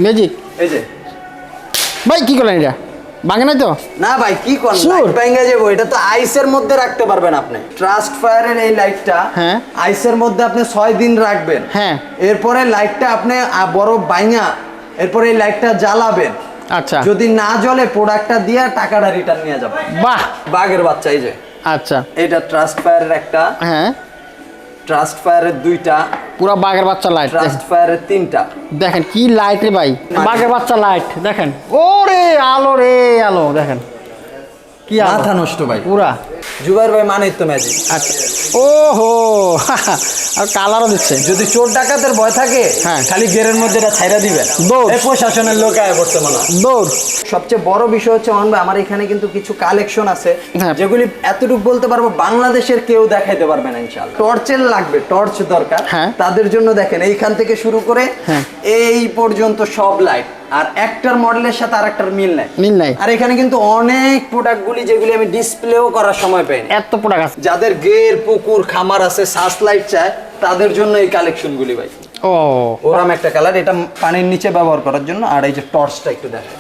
Magic এই যে ভাই কি করলেন এটা ভাঙে নাই তো না ভাই কি কোন লাইট ভাঙা যাবে এটা তো আইসের মধ্যে রাখতে পারবেন আপনি ট্রাস্ট ফায়ারের এই লাইটটা হ্যাঁ আইসের মধ্যে আপনি 6 দিন রাখবেন হ্যাঁ এরপরে লাইটটা আপনি বরফ ভাঙা এরপরে এই লাইটটা জ্বালাবেন আচ্ছা যদি না জ্বলে প্রোডাক্টটা দিয়ে টাকাটা রিটার্ন নিয়ে যাবেন বাহ বাঘের বাচ্চা এই যে আচ্ছা এটা ট্রাস্ট ফায়ারের একটা হ্যাঁ ট্রাস্ট ফায়ারের দুইটা পুরো বাঘের বাচ্চা লাইট ট্রাস্ট ফায়ারের তিনটা দেখেন কি লাইট রে ভাই বাঘের বাচ্চা লাইট দেখেন ওরে আলো রে আলো দেখেন কি মাথা নষ্ট ভাই পুরা জুবাইর ভাই মানেই তো ম্যাজিক আচ্ছা ওহো আর কালারও দিচ্ছে যদি চোর ডাকাতের ভয় থাকে হ্যাঁ খালি গেরের মধ্যে এটা ছাইরা দিবেন দৌড় এই প্রশাসনের লোক আয় পড়ছে মনে হয় দৌড় সবচেয়ে বড় বিষয় হচ্ছে অন ভাই আমার এখানে কিন্তু কিছু কালেকশন আছে হ্যাঁ। যেগুলি এতটুকু বলতে পারবো বাংলাদেশের কেউ দেখাইতে পারবে না ইনশাআল্লাহ টর্চের লাগবে টর্চ দরকার হ্যাঁ। তাদের জন্য দেখেন এইখান থেকে শুরু করে হ্যাঁ। এই পর্যন্ত সব লাইট আর একটার মডেলের সাথে আরেকটার মিল নাই মিল নাই আর এখানে কিন্তু অনেক প্রোডাক্টগুলি যেগুলি আমি ডিসপ্লেও করার সময় পাই না এত প্রোডাক্ট আছে যাদের গের পুকুর খামার আছে সাস লাইট চায় তাদের জন্য এই কালেকশনগুলি ভাই ও ওরাম একটা কালার এটা পানির নিচে ব্যবহার করার জন্য আর এই যে টর্চটা একটু দেখেন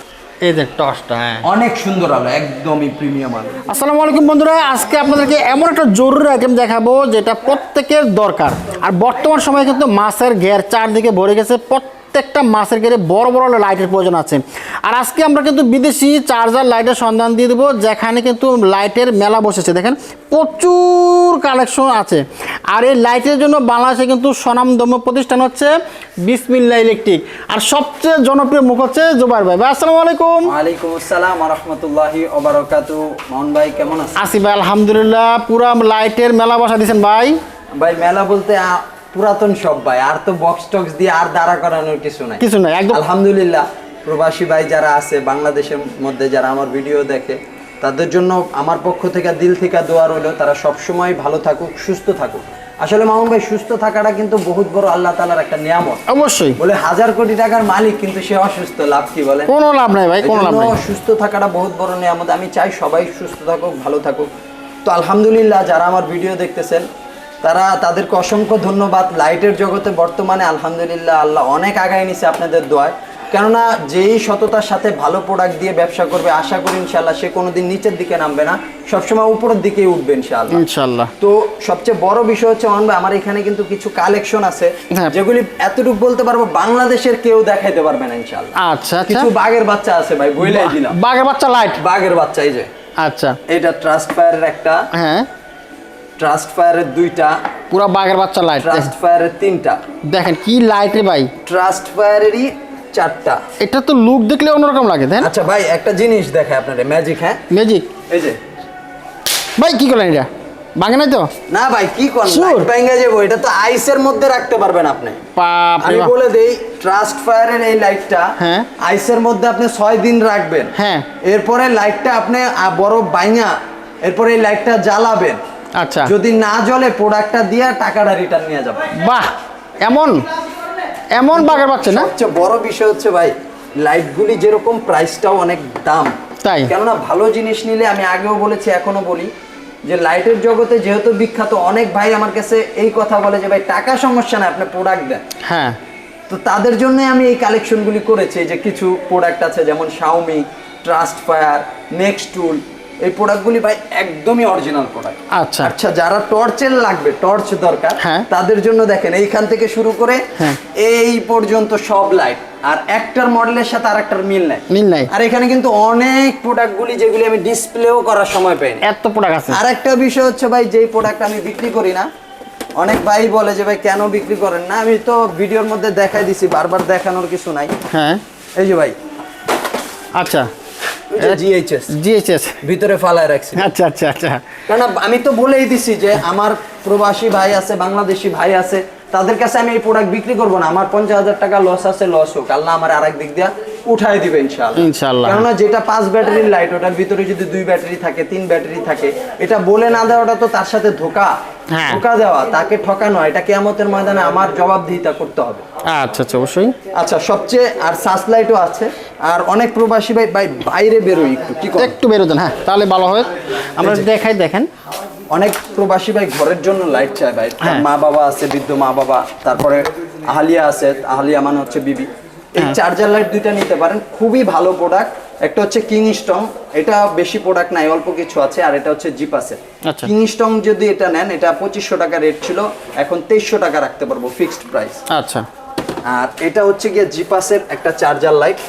এই যে টসটা হ্যাঁ অনেক সুন্দর আলো একদমই প্রিমিয়াম আলো আসসালামু আলাইকুম বন্ধুরা আজকে আপনাদেরকে এমন একটা জরুরি আইটেম দেখাবো যেটা প্রত্যেকের দরকার আর বর্তমান সময়ে কিন্তু মাছের ঘের চারদিকে ভরে গেছে প্রত্যেকটা মাছের ঘেরে বড় বড় লাইটের প্রয়োজন আছে আর আজকে আমরা কিন্তু বিদেশি চার্জার লাইটের সন্ধান দিয়ে দেবো যেখানে কিন্তু লাইটের মেলা বসেছে দেখেন প্রচুর কালেকশন আছে আর এই লাইটের জন্য বাংলাদেশে কিন্তু স্বনামধন্য প্রতিষ্ঠান হচ্ছে বিসমিল্লাহ ইলেকট্রিক আর সবচেয়ে জনপ্রিয় মুখ হচ্ছে জুবাইর ভাই। ভাই আসসালামু আলাইকুম। ওয়ালাইকুম আসসালাম ওয়া রাহমাতুল্লাহি ওয়া বারাকাতুহু। মোহন ভাই কেমন আছেন? আসি ভাই আলহামদুলিল্লাহ। পুরা লাইটের মেলা বসা দিয়েছেন ভাই। ভাই মেলা বলতে পুরাতন সব ভাই আর তো বক্স টক্স দিয়ে আর দাঁড়া করানোর কিছু নাই কিছু নাই একদম আলহামদুলিল্লাহ। প্রবাসী ভাই যারা আছে বাংলাদেশের মধ্যে যারা আমার ভিডিও দেখে তাদের জন্য আমার পক্ষ থেকে দিল থেকে দোয়া রইল তারা সবসময় ভালো থাকুক সুস্থ থাকুক। আসলে মামুন ভাই সুস্থ থাকাটা কিন্তু বহুত বড় আল্লাহ তাআলার একটা নিয়ামত। অবশ্যই বলে 1000 কোটি টাকার মালিক কিন্তু সে অসুস্থ লাভ কি বলে? কোনো লাভ নাই ভাই, কোনো লাভ নাই। সুস্থ থাকাটা বহুত বড় নিয়ামত। আমি চাই সবাই সুস্থ থাকুক ভালো থাকুক। তো আলহামদুলিল্লাহ যারা আমার ভিডিও দেখতেছেন তারা তাদেরকে অসংখ্য ধন্যবাদ। লাইটের জগতে বর্তমানে আলহামদুলিল্লাহ আল্লাহ অনেক আগায় নিছে আপনাদের দোয়ায়। কেননা যেই সততার সাথে ভালো প্রোডাক্ট দিয়ে ব্যবসা করবে আশা করি ইনশাআল্লাহ সে কোনোদিন নিচের দিকে নামবে না, সবসময় উপরের দিকেই উঠবে ইনশাআল্লাহ ইনশাআল্লাহ। তো সবচেয়ে বড় বিষয় হচ্ছে আমার এখানে কিন্তু কিছু কালেকশন আছে যেগুলি এতটুকু বলতে পারবো বাংলাদেশের কেউ দেখাইতে পারবে না ইনশাআল্লাহ। আচ্ছা কিছু বাঘের বাচ্চা আছে ভাই বইলাই দিলাম। বাঘের বাচ্চা লাইট, বাঘের বাচ্চা এই যে আচ্ছা এটা ট্রাস্ট ফায়ারের একটা, হ্যাঁ ট্রাস্ট ফায়ারের দুইটা, পুরো বাঘের বাচ্চা লাইট, ট্রাস্ট ফায়ারের তিনটা। দেখেন কি লাইট রে ভাই, ট্রাস্ট ফায়ারেরই চারটা। এটা তো লুক দেখলে অন্যরকম লাগে দেন। আচ্ছা ভাই একটা জিনিস দেখে আপনাদের ম্যাজিক। হ্যাঁ ম্যাজিক এই যে ভাই কি করলেন এটা ভাঙে নাই তো? না ভাই কি কোন লাইট ভাঙা যাবে এটা তো আইসের মধ্যে রাখতে পারবেন আপনি। আমি বলে দেই ট্রাস্ট ফায়ারের এই লাইটটা হ্যাঁ আইসের মধ্যে আপনি 6 দিন রাখবেন, হ্যাঁ এরপরে লাইটটা আপনি বরফ ভাঙা এরপরে এই লাইটটা জ্বালাবেন। আচ্ছা যদি না জ্বলে প্রোডাক্টটা দিয়ে টাকাটা রিটার্ন নিয়ে যাবেন। বাহ এমন এমন বাঘের বাচ্চা না। সবচেয়ে বড় বিষয় হচ্ছে ভাই লাইটগুলি যেরকম প্রাইসটাও অনেক দাম তাই, কেননা ভালো জিনিস নিলে আমি আগেও বলেছি এখনো বলি যে লাইটের জগতে যেহেতু বিখ্যাত অনেক ভাই আমার কাছে এই কথা বলে যে ভাই টাকা সমস্যা না আপনি প্রোডাক্ট দেন। হ্যাঁ তো তাদের জন্য আমি এই কালেকশনগুলি করেছি যে কিছু প্রোডাক্ট আছে যেমন শাওমি, ট্রাস্ট ফায়ার, নেক্সট টুল, এই প্রোডাক্টগুলি ভাই একদমই অরিজিনাল প্রোডাক্ট। আচ্ছা আচ্ছা যারা টর্চের লাগবে টর্চ দরকার হ্যাঁ তাদের জন্য দেখেন এইখান থেকে শুরু করে এই পর্যন্ত সব লাইট আর একটার মডেলের সাথে আরেকটার মিল নাই। আর এখানে কিন্তু অনেক প্রোডাক্টগুলি যেগুলি আমি ডিসপ্লেও করার সময় পাই না, এত প্রোডাক্ট আছে। আরেকটা বিষয় হচ্ছে ভাই যেই প্রোডাক্ট আমি বিক্রি করি না অনেক ভাই বলে যে ভাই কেন বিক্রি করেন না, আমি তো ভিডিওর মধ্যে দেখাই দিছি বারবার দেখানোর কিছু নাই। হ্যাঁ এই যে ভাই আচ্ছা জিএইচএস ভিতরে ফালায় রাখছি। আচ্ছা আচ্ছা আচ্ছা কারণ আমি তো বলেই দিছি যে আমার প্রবাসী ভাই আছে বাংলাদেশি ভাই আছে তাদের কাছে আমি এই প্রোডাক্ট বিক্রি করব না। আমার 50,000 টাকা লস আছে লস হোক, আল্লাহ আমার আরেক দিক দিয়ে উঠাই দিবে ইনশাআল্লাহ ইনশাআল্লাহ। কেননা যেটা 5 ব্যাটারির লাইট ওটার ভিতরে যদি 2 ব্যাটারি থাকে 3 ব্যাটারি থাকে এটা বলে না দেওয়াটা তো তার সাথে ধোকা দেওয়া, তাকে ঠকানো, এটা কিয়ামতের ময়দানে আমার জবাবদিহিতা করতে হবে। আচ্ছা আচ্ছা অবশ্যই। আচ্ছা সবচেয়ে আর সাস লাইটও আছে আর অনেক প্রবাসী ভাই বাইরে বেরোই একটু বেরো দেন, হ্যাঁ তাহলে ভালো হয় আমরা দেখাই। দেখেন অনেক প্রবাসী ভাই ঘরের জন্য লাইট চায় ভাই, মা বাবা আছে বৃদ্ধ মা বাবা, তারপরে আহলিয়া আছে, আহলিয়া মানে হচ্ছে বিবি, এই চার্জার লাইট দুইটা নিতে পারেন, খুবই ভালো প্রোডাক্ট। একটা হচ্ছে কিংস্টং, এটা বেশি প্রোডাক্ট নাই, অল্প কিছু আছে। আর এটা হচ্ছে জিপাসের। আচ্ছা। কিংস্টং যদি এটা নেন, এটা 2500 টাকা রেট ছিল, এখন 2300 টাকা রাখতে পারবো ফিক্সড প্রাইস। আচ্ছা। আর এটা হচ্ছে গিয়ে জিপাসের একটা চার্জার লাইট,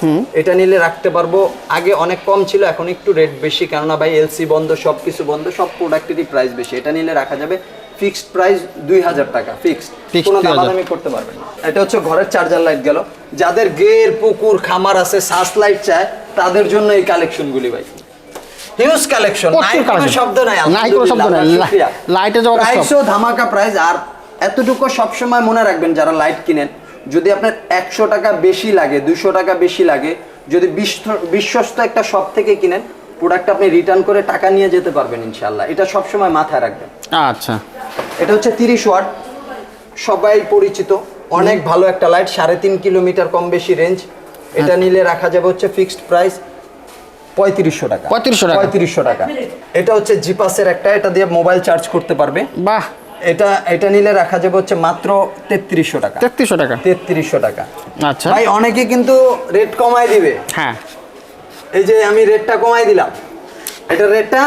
এটা নিলে রাখতে পারবো। আগে অনেক কম ছিল, এখন একটু রেট বেশি, কেননা ভাই এলসি বন্ধ, সব কিছু বন্ধ, সব প্রোডাক্টেরই প্রাইস বেশি। এটা নিলে রাখা যাবে ফিক্সড প্রাইস 2000 টাকা, ফিক্সড, কোনো দামাদামি করতে পারবেন না। এটা হচ্ছে ঘরের চার্জার লাইট গেল। যাদের গের পুকুর খামার আছে, সাস লাইট চায়, তাদের জন্য এই কালেকশনগুলি ভাই হিউজ কালেকশন, নাই কোনো শব্দ নাই, নাই কোনো শব্দ নাই, লাইটে যাওয়ার প্রাইসও ধামাকা প্রাইস। আর এতটুকু সবসময় মনে রাখবেন, যারা লাইট কিনেন, যদি আপনার 100 টাকা বেশি লাগে, 200 টাকা বেশি লাগে, যদি বিশ্বস্ত একটা শপ থেকে কিনেন, প্রোডাক্ট আপনি রিটার্ন করে টাকা নিয়ে যেতে পারবেন ইনশাআল্লাহ। এটা সবসময় মাথায় রাখবেন। আচ্ছা। এটা হচ্ছে 30 ওয়াট, সবাই পরিচিত, অনেক ভালো একটা লাইট, 3.5 কিলোমিটার কম বেশি রেঞ্জ। এটা নিলে রাখা যাবে হচ্ছে ফিক্সড প্রাইস 3500 টাকা। 3500 টাকা। এটা হচ্ছে জিপাসের একটা, এটা দিয়ে মোবাইল চার্জ করতে পারবে। বাহ। এটা নিলে রাখা যাবে হচ্ছে মাত্র 3300 টাকা। 3300 টাকা। 3300 টাকা। আচ্ছা ভাই অনেকে কিন্তু রেট কমাই দিবে। হ্যাঁ, এই যে আমি রেটটা কমাই দিলাম, এটা রেটটা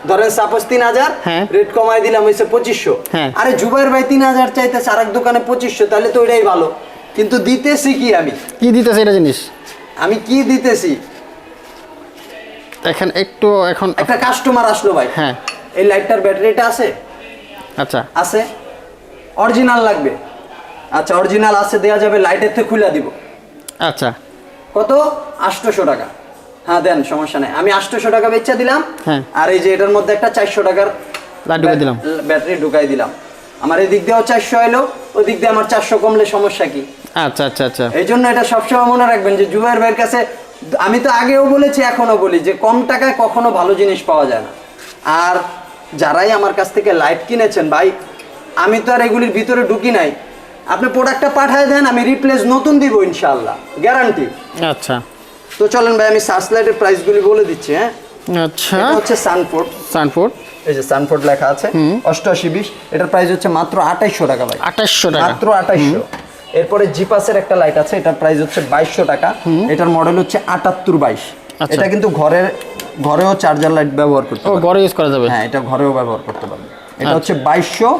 ধরেন সাপোজ 3000, রেট কমাই দিলাম হইছে 2500। আরে জুবাইর ভাই 3000 চাইতেছে আরেক দোকানে 2500, তাহলে তো ওইটাই ভালো। কিন্তু দিতেছি কি, আমি কি দিতেছি এটা জিনিস, আমি কি দিতেছি, এখন একটু এখন একটা কাস্টমার আসলো ভাই, হ্যাঁ এই লাইটটার ব্যাটারিটা আছে? আচ্ছা আছে। অরিজিনাল লাগবে? আচ্ছা অরিজিনাল আছে, দেয়া যাবে, লাইটের থেকে খুলে দিব। আচ্ছা কত? 800 টাকা। হ্যাঁ দেন, সমস্যা নাই, আমি 800 টাকা বেচা দিলাম। আর এই যে এটার মধ্যে একটা 400 টাকার ব্যাটারি ঢুকাই দিলাম। আমার এই দিক দিয়েও 400 এলো, ওই দিক দিয়ে আমার 400 কমলে সমস্যা কি? আচ্ছা আচ্ছা আচ্ছা। এই জন্য এটা সবসময় মনে রাখবেন যে জুবাইর ভাইয়ের কাছে, আমি তো আগেও বলেছি এখনো বলি, যে কম টাকায় কখনো ভালো জিনিস পাওয়া যায় না। আর যারাই আমার কাছ থেকে লাইট কিনেছেন ভাই, আমি তো আর এগুলির ভিতরে ঢুকি নাই, আপনি প্রোডাক্টটা পাঠায় দেন, আমি রিপ্লেস নতুন দিব ইনশাআল্লাহ, গ্যারান্টি। আচ্ছা তো চলেন ভাই, আমি সার্চ লাইটের প্রাইসগুলি বলে দিচ্ছি। হ্যাঁ আচ্ছা, এটা হচ্ছে সানফোর্ড। সানফোর্ড, এই যে সানফোর্ড লেখা আছে, 8820, এটার প্রাইস হচ্ছে মাত্র 2800 টাকা ভাই। 2800 টাকা, মাত্র 2800। এরপরে জিপাসের একটা লাইট আছে, এটার প্রাইস হচ্ছে 2200 টাকা। এটার মডেল হচ্ছে 7822। এটা কিন্তু ঘরেও চার্জার লাইট ব্যবহার করতে পারবে, ঘরে ইউজ করা যাবে। হ্যাঁ এটা ঘরেও ব্যবহার করতে পারবে। এটা হচ্ছে 2200।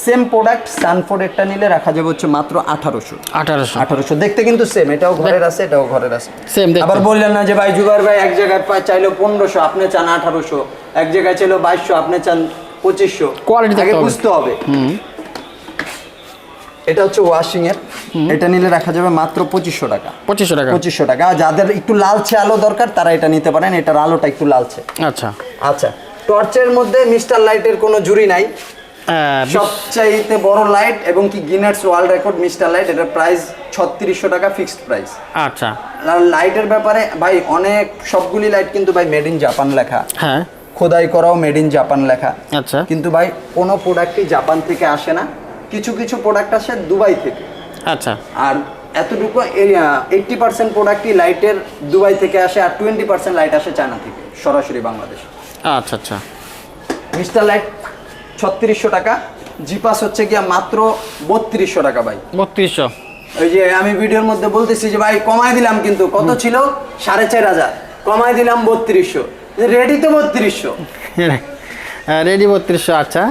সেম প্রোডাক্ট সানফোর্ড এরটা নিলে রাখা যাবে হচ্ছে মাত্র 1800। দেখতে কিন্তু সেম, এটাও ঘরের আছে, এটাও ঘরের আছে, সেম দেখতে। আবার বললেন না যে ভাই জুবাইর ভাই এক জায়গায় চাইলো 1500, আপনি চান 1800, এক জায়গায় চাইলো 2200, আপনি চান 2500, কোয়ালিটি আগে বুঝতে হবে। এটা হচ্ছে ওয়াশিং এর, এটা নিলে রাখা যাবে মাত্র 2500 টাকা। 2500 টাকা। যাদের একটু লালচে আলো দরকার তারা এটা নিতে পারেন, এটার আলোটা একটু লালচে। আচ্ছা আচ্ছা। টর্চের মধ্যে মিস্টার লাইটের কোনো জুরি নাই, সবচাইতে বড় লাইট এবং কি Guinness world record mister light. এটার প্রাইস 3600 টাকা ফিক্সড প্রাইস। আচ্ছা। আর লাইটের ব্যাপারে ভাই, অনেক সবগুলি লাইট কিন্তু ভাই মেড ইন জাপান লেখা, হ্যাঁ খোদাই করাও মেড ইন জাপান লেখা। আচ্ছা। কিন্তু ভাই কোনো প্রোডাক্টই জাপান থেকে আসে না, কিছু কিছু প্রোডাক্ট আসে দুবাই থেকে। আচ্ছা। আর এতটুকু 80% প্রোডাক্টই লাইটের দুবাই থেকে আসে, আর 20% লাইট আসে চায়না থেকে সরাসরি বাংলাদেশে। আচ্ছা আচ্ছা। মিস্টার লাইট 3600 টাকা। জিপাস হচ্ছে গিয়া মাত্র 3200 টাকা ভাই। 3200। ওই যে আমি ভিডিওর মধ্যে বলতেছি যে ভাই কমাই দিলাম, কিন্তু কত ছিল? 4500, কমাই দিলাম 3200। রেডি তো 3200, রেডি 3200। আচ্ছা।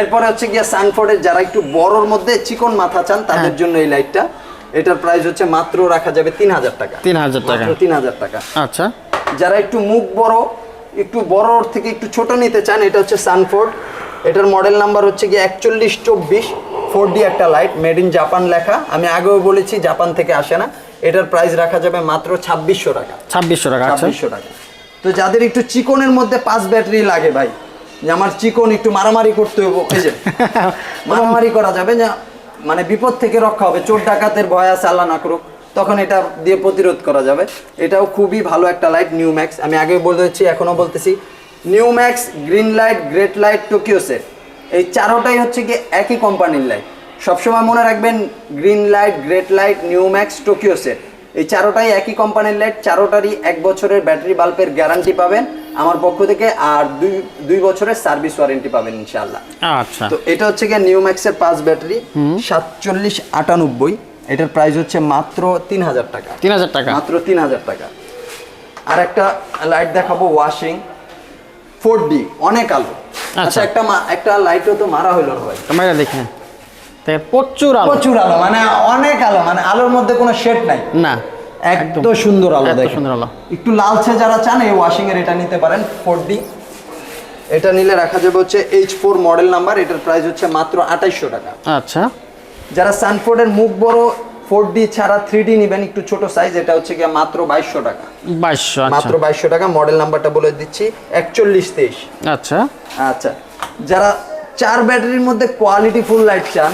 এরপরে হচ্ছে গিয়া সানফোর্ডের, যারা একটু বড়র মধ্যে চিকন মাথা চান তাদের জন্য এই লাইটটা, এটার প্রাইস হচ্ছে মাত্র রাখা যাবে 3000 টাকা। 3000 টাকা, 3000 টাকা। আচ্ছা। যারা একটু মুখ বড়, একটু বড়র থেকে একটু ছোট নিতে চান, এটা হচ্ছে সানফোর্ড, এটার মডেল নাম্বার হচ্ছে গিয়ে 4124, 4D একটা লাইট, মেড ইন জাপান লেখা। আমি আগেও বলেছি জাপান থেকে আসে না। এটার প্রাইস রাখা যাবে মাত্র 2600 টাকা। 2600 টাকা। 2600 টাকা। তো যাদের একটু চিকনের মধ্যে 5 ব্যাটারি লাগে ভাই, যে আমার চিকন একটু মারামারি করতে হবে, এই যে মারামারি করা যাবে, যে মানে বিপদ থেকে রক্ষা হবে, চোর ডাকাতের ভয় আছে আল্লাহ না করুক, তখন এটা দিয়ে প্রতিরোধ করা যাবে। এটাও খুবই ভালো একটা লাইট, নিউ ম্যাক্স। আমি আগে বলেছি, এখনো বলতেছি, new max, green light, great light, Tokyo set, এই চারোটাই হচ্ছে কি একই কোম্পানির লাইট। সবসময় মনে রাখবেন, green light, great light, new max, Tokyo set, এই চারোটাই একই কোম্পানির লাইট। চারোটারই 1 বছরের ব্যাটারি বাল্বের গ্যারান্টি পাবেন আমার পক্ষ থেকে, আর 2 বছরের সার্ভিস ওয়ারেন্টি পাবেন ইনশাআল্লাহ। আচ্ছা। তো এটা হচ্ছে গিয়ে নিউ ম্যাক্সের 5 ব্যাটারি, 4798। এটার প্রাইস হচ্ছে মাত্র 3000 টাকা। 3000 টাকা, মাত্র 3000 টাকা। আর একটা লাইট দেখাবো ওয়াশিং 4D, অনেক আলো। আচ্ছা একটা লাইটও তো মারা হইলো না ভাই, আমরা দেখি প্রচুর আলো, প্রচুর আলো, মানে অনেক আলো, মানে আলোর মধ্যে কোনো শেড নাই না, এত সুন্দর আলো। এত দেখেন সুন্দর আলো। একটু লালচে যারা চান এই ওয়াশিং এর এটা নিতে পারেন 4D। এটা নিলে রাখা যাবে হচ্ছে H4 মডেল নাম্বার, এটার প্রাইস হচ্ছে মাত্র 2800 টাকা। আচ্ছা, যারা সানফোর্ডের মুখ বড় 4D ছাড়া 3D নেবেন একটু ছোট সাইজ, এটা হচ্ছে কি মাত্র 2200 টাকা। 2200, মাত্র 2200 টাকা। মডেল নাম্বারটা বলে দিচ্ছি 4123। আচ্ছা আচ্ছা, যারা 4 ব্যাটারির মধ্যে কোয়ালিটি ফুল লাইট চান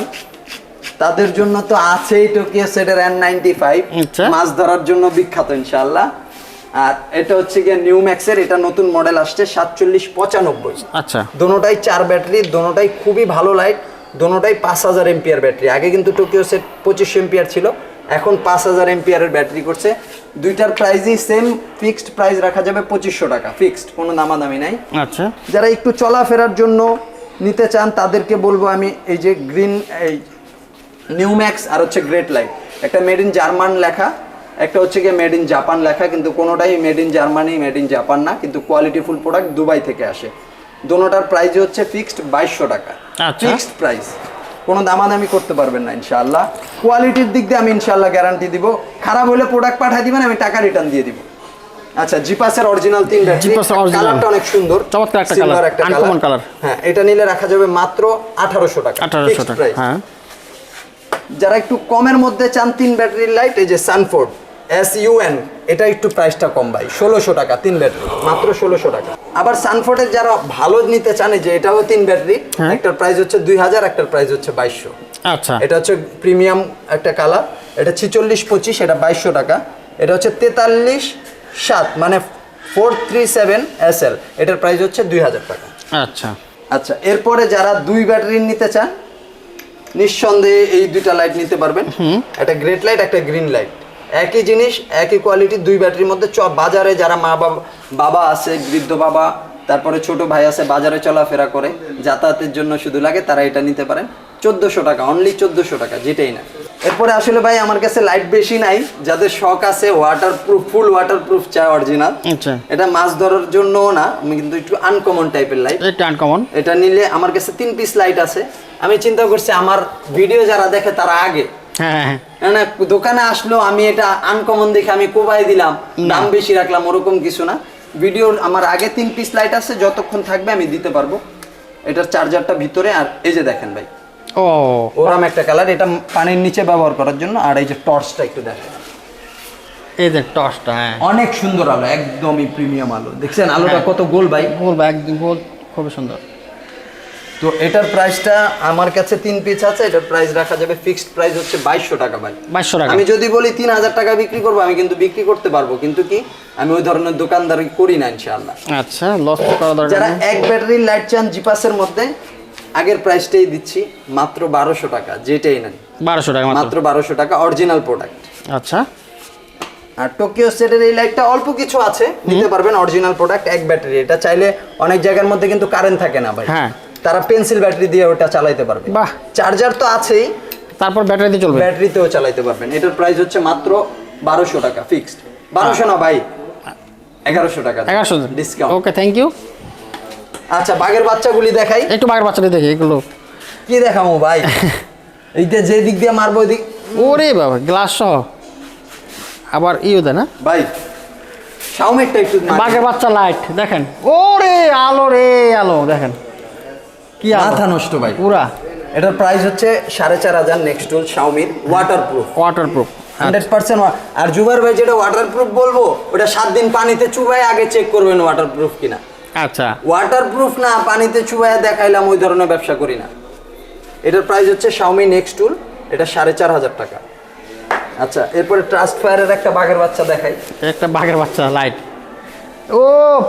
তাদের জন্য তো আছেই টোকিও সেটের N95, আচ্ছা। মাছ ধরার জন্য বিখ্যাত ইনশাআল্লাহ। আর এটা হচ্ছে গিয়ে নিউ ম্যাক্সের, এটা নতুন মডেল আসছে 4795। আচ্ছা, দোনোটাই 4 ব্যাটারি, দোনোটাই খুবই ভালো লাইট, দোনোটাই 5000 এম্পিয়ার ব্যাটারি। আগে কিন্তু টোকিও সেট 2500 এম্পিয়ার ছিল, এখন 5000 এম্পিয়ারের ব্যাটারি করছে। দুইটার প্রাইসই সেম, ফিক্সড প্রাইস রাখা যাবে 2500 টাকা, ফিক্সড, কোনো দামাদামি নাই। আচ্ছা, যারা একটু চলাফেরার জন্য নিতে চান তাদেরকে বলবো আমি এই যে গ্রিন, এই নিউ ম্যাক্স আর হচ্ছে গ্রেট লাইট, একটা মেড ইন জার্মান লেখা, একটা হচ্ছে গিয়ে মেড ইন জাপান লেখা, কিন্তু কোনোটাই made in Germany made in Japan না, কিন্তু কোয়ালিটি ফুল প্রোডাক্ট দুবাই থেকে আসে। দোনোটার প্রাইস হচ্ছে ফিক্সড 2200 টাকা, আচ্ছা। ফিক্সড প্রাইস, কোনো দামাদামি করতে পারবেন না ইনশাআল্লাহ। কোয়ালিটির দিক দিয়ে আমি ইনশাআল্লাহ গ্যারান্টি দিব, খারাপ হলে প্রোডাক্ট পাঠিয়ে দিবেন, আমি টাকা রিটার্ন দিয়ে দিব। আচ্ছা, জিপাসের অরিজিনাল 3 ব্যাটারি, জিপাসের original। কালারটা অনেক সুন্দর, চমৎকার একটা Silver কালার, একটা আনকমন কালার। হ্যাঁ, এটা নিলে রাখা যাবে মাত্র 1800 টাকা, 1800 fixed টাকা, price। হ্যাঁ। যারা একটু কমের মধ্যে চান 3 ব্যাটারির লাইট, এই যে সানফোর্ড SUN, এটা একটু প্রাইসটা কম ভাই, 1600 টাকা 3 ব্যাটারি, মাত্র 1600 টাকা। আবার সানফোর্ডের যারা ভালো নিতে চান, এই যে এটাও 3 ব্যাটারি, হ্যাঁ। একটার প্রাইস হচ্ছে 2000, একটার প্রাইস হচ্ছে 2200। আচ্ছা, এটা হচ্ছে প্রিমিয়াম একটা কালার, এটা 4625, এটা 2200 টাকা। এটা হচ্ছে 43/7 মানে 437 SL, এটার প্রাইস হচ্ছে 2000 টাকা। আচ্ছা, আচ্ছা, এরপরে যারা 2 ব্যাটারি নিতে চান নিঃসন্দেহে এই দুইটা লাইট নিতে পারবেন, একটা গ্রেট লাইট, একটা গ্রিন লাইট, একই জিনিস একই কোয়ালিটি, 2 ব্যাটারির মধ্যে। বাজারে যারা মা বাবা আছে, বৃদ্ধ বাবা, তারপরে ছোট ভাই আছে, বাজারে চলাফেরা করে, যাতায়াতের জন্য শুধু লাগে, তারা এটা নিতে পারেন 1400 টাকা, অনলি 1400 টাকা, যেটাই না। এরপরে আসলে ভাই আমার কাছে লাইট বেশি নাই, যাদের শখ আছে ওয়াটারপ্রুফ, ফুল ওয়াটারপ্রুফ চাই অরিজিনাল, আচ্ছা, এটা মাছ ধরার জন্যও না, আমি কিন্তু একটু আনকমন টাইপের লাইট, এটা আনকমন। এটা নিলে আমার কাছে 3 পিস লাইট আছে। আমি চিন্তা করছি আমার ভিডিও যারা দেখে তারা আগে, হ্যাঁ, হ্যাঁ, না দোকানে আসলো আমি এটা আনকমন দেখে আমি কোবাই দিলাম, দাম বেশি রাখলাম, ওরকম কিছু না। ভিডিওর আমার আগে 3 পিস লাইট আছে, যতক্ষণ থাকবে আমি দিতে পারবো। এটার চার্জারটা ভিতরে, আর এই যে দেখেন ভাই, ও ওরকম একটা কালার, এটা পানির নিচে ব্যবহার করার জন্য। আর এই যে টর্চটা একটু দেখেন, এই যে টর্চটা, হ্যাঁ, অনেক সুন্দর আলো, একদমই প্রিমিয়াম আলো। দেখছেন আলোটা কত গোল ভাই, বলবো একদম গোল, খুবই সুন্দর। তো এটার প্রাইসটা আমার কাছে 3 পিস আছে, এটার প্রাইস রাখা যাবে ফিক্সড প্রাইস হচ্ছে 2200 টাকা ভাই। 2200 টাকা। আমি যদি বলি 3000 টাকা বিক্রি করবো, আমি কিন্তু বিক্রি করতে পারবো, কিন্তু কি আমি ওই ধরনের দোকানদারি করি না ইনশাআল্লাহ। আচ্ছা, লস করা দরকার যারা নেই। 1 ব্যাটারির লাইট চান জিপাসের মধ্যে, আগের প্রাইসটাই দিচ্ছি মাত্র 1200 টাকা, যেটাই নেন 1200 টাকা মাত্র 1200 টাকা, অরিজিনাল প্রোডাক্ট। আচ্ছা, আর টোকিও সেটের এই লাইটটা অল্প কিছু আছে, নিতে পারবেন, অরিজিনাল প্রোডাক্ট, 1 ব্যাটারি। এটা চাইলে অনেক জায়গার মধ্যে কিন্তু কারেন্ট থাকে না ভাই, হ্যাঁ, তারা পেন্সিল ব্যাটারি দিয়ে ওটা চালাতে পারবে। বাহ, চার্জার তো আছেই, তারপর ব্যাটারিতে চলবে, ব্যাটারিতেও চালাতে পারবেন। এটার প্রাইস হচ্ছে মাত্র 1200 টাকা ফিক্সড, 1200 না ভাই, 1100 টাকা, 1100 ডিসকাউন্ট। Okay, thank you. আচ্ছা, বাঘের বাচ্চাগুলি দেখাই, একটু বাঘের বাচ্চাটা দেখি, এগুলো কি দেখাবো ভাই, এইটা যে দিক দিয়ে মারবো ওই দিক, ওরে বাবা, গ্লাস সহ, আবার ইও দেয় না ভাই শাওমিরটা একটু বাঘের বাচ্চা লাইট দেখেন, ওরে আলো রে আলো, দেখেন কি মাথা নষ্ট ভাই পুরা। এটার প্রাইস হচ্ছে 4500 নেক্সট টুল শাওমির, ওয়াটারপ্রুফ, ওয়াটারপ্রুফ 100%। আর জুবাইর ভাই যেটা ওয়াটারপ্রুফ বলবো, ওটা 7 দিন পানিতে চুবাই আগে চেক করবেন ওয়াটারপ্রুফ কিনা। আচ্ছা, ওয়াটারপ্রুফ না, পানিতে চুবাই দেখাইলাম, ওই ধরনের ব্যবসা করি না। এটার প্রাইস হচ্ছে শাওমি নেক্সট টুল, এটা 4500 টাকা। আচ্ছা, এরপরে ট্রাস্ট ফায়ারের একটা বাঘের বাচ্চা দেখাই, একটা বাঘের বাচ্চা লাইট, ও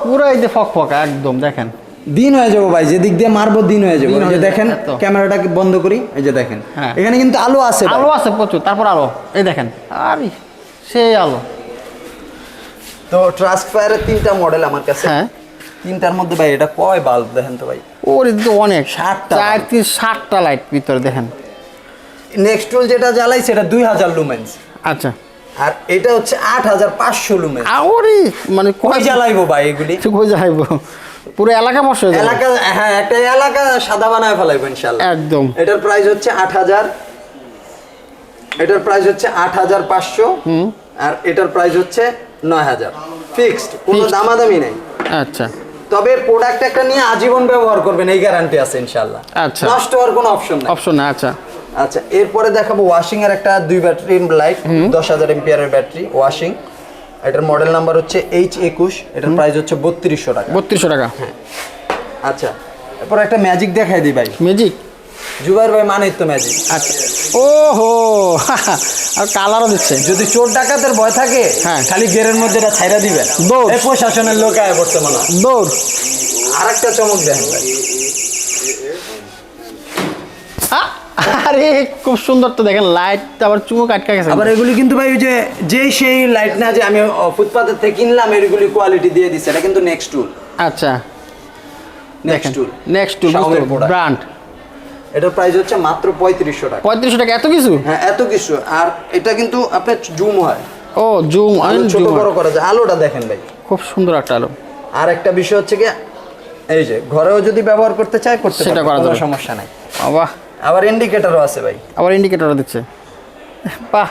পুরো এই যে ফকফকা একদম, দেখেন দিন হয়ে যাবো ভাই, যে দিক দিয়ে মারবো দিন হয়ে যাবো। দিন এই হয়ে যে যাবে, দেখেন, এত। ক্যামেরাটাকে বন্ধ করি, এই যে দেখেন, হ্যাঁ। এখানে কিন্তু আলো আছে ভাই। আলো আছে প্রচুর, তারপর আলো, এই দেখেন, আরে সেই আলো। তো ট্রাস্ট ফায়ারের 3টা মডেল আমার কাছে, হ্যাঁ, 3টার মধ্যে ভাই এটা কয় বাল্ব দেখেন তো ভাই, ওর তো অনেক, 60টা 4-3-60টা লাইট ভিতরে দেখেন, নেক্সট টুল যেটা জ্বালাই সেটা 2000 লুমেন্স, আচ্ছা আর এটা হচ্ছে 8500 লুমেন্স। আরে মানে কই জ্বালাইবো ভাই এগুলি? ঠিক হয়ে যাইবো, পুরো এলাকা বসে যাবে। এলাকা, হ্যাঁ একটা এলাকা সাদা বানায় ফেলাইবো ইনশাআল্লাহ। একদম। এটার প্রাইস হচ্ছে 8000, এটার প্রাইস হচ্ছে 8500, আর এটার প্রাইস হচ্ছে 9000 ফিক্সড, কোনো দামাদামি নেই। আচ্ছা, তবে প্রোডাক্ট একটা নিয়ে আজীবন ব্যবহার করবেন এই গ্যারান্টি আছে ইনশাআল্লাহ। আচ্ছা, নষ্ট হওয়ার কোনো অপশন নাই। অপশন না। আচ্ছা আচ্ছা, এরপরে দেখাবো ওয়াশিং এর একটা 2 ব্যাটারি লাইট, 10000 এম্পিয়ারের ব্যাটারি ওয়াশিং। এটার মডেল নাম্বার হচ্ছে H21, এটার প্রাইস হচ্ছে 3200 টাকা। 3200 টাকা। হ্যাঁ। আচ্ছা, এরপর একটা ম্যাজিক দেখাই দিই ভাই। ম্যাজিক? জুবাইর ভাই মানেই তো ম্যাজিক। আচ্ছা, ওহো আর কালারও দিচ্ছে। যদি চোর ডাকাতের ভয় থাকে, হ্যাঁ, খালি গেরের মধ্যে এটা ছাইরা দিবেন, দৌড়। এই প্রশাসনের লোক আয় বর্তমানে দৌড়। আরেকটা চমক দেখেন ভাই। আরে খুব সুন্দর তো, দেখেন লাইট আবার চুমুক আটকা গেছে। আবার এগুলি কিন্তু ভাই ওই যে যেই সেই লাইট না যে আমি ফুটপাতের থেকে কিনলাম এগুলি কোয়ালিটি দিয়ে দিচ্ছে, এটা কিন্তু নেক্সট টুল। আচ্ছা, নেক্সট টুল, নেক্সট টুল ব্র্যান্ড। এটার প্রাইস হচ্ছে মাত্র 3500 টাকা। 3500 টাকা? এত কিছু? হ্যাঁ এত কিছু। আর এটা কিন্তু আপনার জুম হয়। ও জুম, ছোট বড় করা যায়। আলোটা দেখেন ভাই, খুব সুন্দর একটা আলো। আর একটা বিষয় হচ্ছে কি, এই যে ঘরেও যদি ব্যবহার করতে চায় করতে সেটা পারবে, করা কোনো যাবে, সমস্যা নাই। বাহ। আবার ইন্ডিকেটরও আছে ভাই। আবার ইন্ডিকেটরও দিচ্ছে, বাহ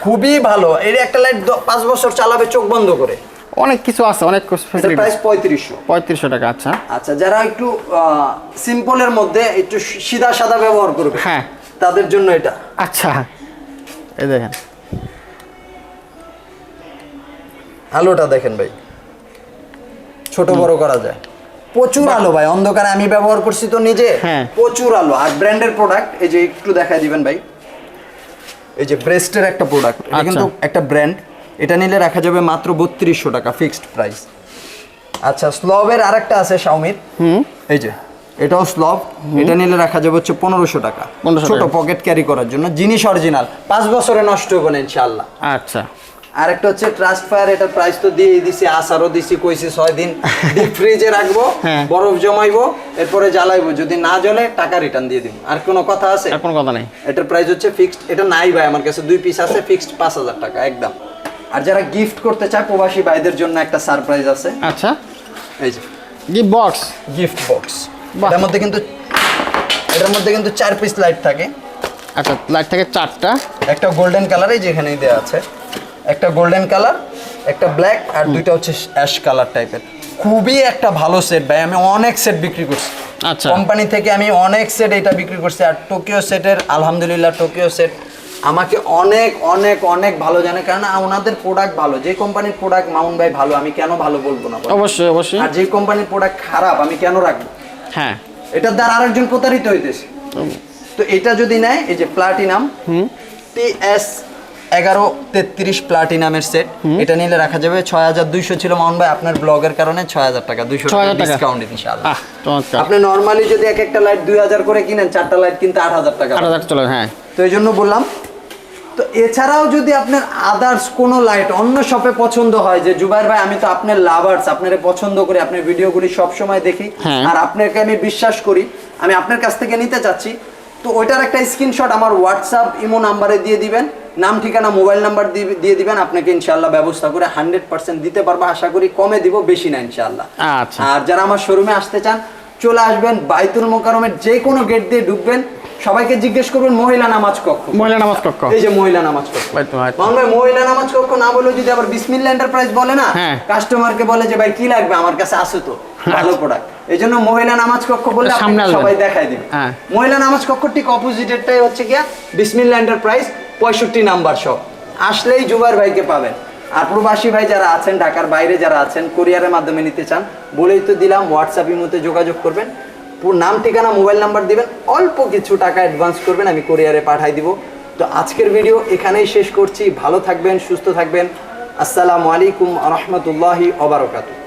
খুবই ভালো। এর একটা লাইট 5 বছর চালাবে চোখ বন্ধ করে। অনেক কিছু আছে, অনেক ফ্যাসিলিটি। প্রাইস 3500। 3500 টাকা। আচ্ছা আচ্ছা, যারা একটু সিম্পলের মধ্যে একটু সিধা সাদা ব্যবহার করবে, হ্যাঁ, তাদের জন্য এটা। আচ্ছা, এই দেখেন আলোটা দেখেন ভাই, ছোট বড় করা যায়, প্রচুর আলো ভাই। অন্ধকারে আমি ব্যবহার করছি তো নিজে, হ্যাঁ, প্রচুর আলো। আর ব্র্যান্ডের প্রোডাক্ট, এই যে একটু দেখাই দিবেন ভাই, এই যে ব্রেস্টের একটা প্রোডাক্ট, এটা কিন্তু একটা ব্র্যান্ড। এটা নিলে রাখা যাবে মাত্র 3200 টাকা ফিক্সড প্রাইস। আচ্ছা, স্লবের আরেকটা আছে শাওমির, এই যে এটাও স্লব, এটা নিলে রাখা যাবে হচ্ছে 1500 টাকা। ছোট পকেট ক্যারি করার জন্য, জিনিস অরিজিনাল, 5 বছরে নষ্ট হবে না ইনশাআল্লাহ। আচ্ছা, আরেকটা হচ্ছে ট্রাস্ট ফায়ার, এটার প্রাইস তো দিয়েই দিছি, আসারও দিছি, কইছি 6 দিন ডিপ ফ্রিজে রাখবো, বরফ জমাইবো, এরপরে জ্বালাইবো, যদি না জ্বলে টাকা রিটার্ন দিয়ে দিব। আর কোনো কথা আছে? আর কোনো কথা নাই। এটার প্রাইস হচ্ছে ফিক্সড। এটা নাই ভাই আমার কাছে, 2 পিস আছে, ফিক্সড 5000 টাকা একদম। আর যারা গিফট করতে চায় প্রবাসী ভাইদের জন্য একটা সারপ্রাইজ আছে। আচ্ছা, এই যে গিফট বক্স, গিফট বক্স। এটার মধ্যে কিন্তু 4 পিস লাইট থাকে। আচ্ছা, লাইট থাকে 4টা। একটা গোল্ডেন কালার, এই যে এখানেই দেওয়া আছে, একটা গোল্ডেন কালার, একটা ব্ল্যাক, আর দুইটা হচ্ছে অ্যাশ কালার টাইপের। খুবই একটা ভালো সেট ভাই, আমি অনেক সেট বিক্রি করছি। আচ্ছা, কোম্পানি থেকে আমি অনেক সেট এটা বিক্রি করছি। আর টোকিও সেটের আলহামদুলিল্লাহ, টোকিও সেট আমাকে অনেক অনেক অনেক ভালো জানে, কারণ ওনাদের প্রোডাক্ট ভালো। যে কোম্পানির প্রোডাক্ট মামুন ভাই ভালো, আমি কেন ভালো বলবো না? অবশ্যই অবশ্যই। আর যে কোম্পানির প্রোডাক্ট খারাপ, আমি কেন রাখবো? হ্যাঁ, এটার দ্বারা আরেকজন প্রতারিত হইতেছে। তো এটা যদি নেয়, এই যে প্লাটিনাম TS 1133 প্লাটিনামের সেট, এটা নিলে রাখা যাবে 6200 ছিল মামুন ভাই, আপনার ব্লগের কারণে 6000 টাকা, 200 টাকা ডিসকাউন্ট ইনশাআল্লাহ। আপনি নরমালি যদি এক একটা লাইট 2000 করে কিনেন, 4টা লাইট কিনতে 8000 টাকা। 8000 চলে, হ্যাঁ। তো এই জন্য বললাম। তো এছাড়াও যদি আপনার আদার্স কোনো লাইট অন্য শপে পছন্দ হয়, যে জুবাইর ভাই আমি তো আপনার লাভার্স, আপনারে পছন্দ করি, আপনার ভিডিওগুলি সব সময় দেখি, আর আপনাকে আমি বিশ্বাস করি, আমি আপনার কাছ থেকে নিতে চাচ্ছি, তো ওইটার একটা স্ক্রিনশট আমার হোয়াটসঅ্যাপ ইমো নাম্বারে দিয়ে দিবেন, নাম ঠিকানা মোবাইল নাম্বার দিয়ে দিবেন, আপনাকে ইনশাআল্লাহ ব্যবস্থা করে 100% দিতে পারবো। আশা করি কমে দিব, বেশি না ইনশাআল্লাহ। আচ্ছা, আর যারা আমার শোরুমে আসতে চান, চলে আসবেন বাইতুল মোকাররমের যে কোনো গেট দিয়ে ঢুকবেন, সবাইকে জিজ্ঞেস করবেন মহিলা নামাজ কক্ষ। মহিলা নামাজ কক্ষ, এই যে মহিলা নামাজ কক্ষ। মামুন ভাই, মহিলা নামাজ কক্ষ না বলে যদি আবার বিসমিল্লাহ এন্টারপ্রাইজ বলে না, কাস্টমারকে বলে যে ভাই কি লাগবে, আমার কাছে আছে তো ভালো প্রোডাক্ট। এই জন্য মহিলা নামাজ কক্ষ বললে সবাই দেখাই দিবে। মহিলা নামাজ কক্ষ ঠিক অপোজিটেরটাই হচ্ছে গিয়া বিসমিল্লাহ এন্টারপ্রাইজ, 65 নাম্বার শপ। আসলেই জুবাইর ভাইকে পাবেন। আর প্রবাসী ভাই যারা আছেন, ঢাকার বাইরে যারা আছেন, কোরিয়ারের মাধ্যমে নিতে চান, বলেই তো দিলাম, হোয়াটসঅ্যাপ ইমোতে যোগাযোগ করবেন, নাম ঠিকানা মোবাইল নাম্বার দিবেন, অল্প কিছু টাকা অ্যাডভান্স করবেন, আমি কোরিয়ারে পাঠাই দিব। তো আজকের ভিডিও এখানেই শেষ করছি। ভালো থাকবেন, সুস্থ থাকবেন। আসসালামু আলাইকুম ওয়া রাহমাতুল্লাহি ওয়া বারাকাতুহু।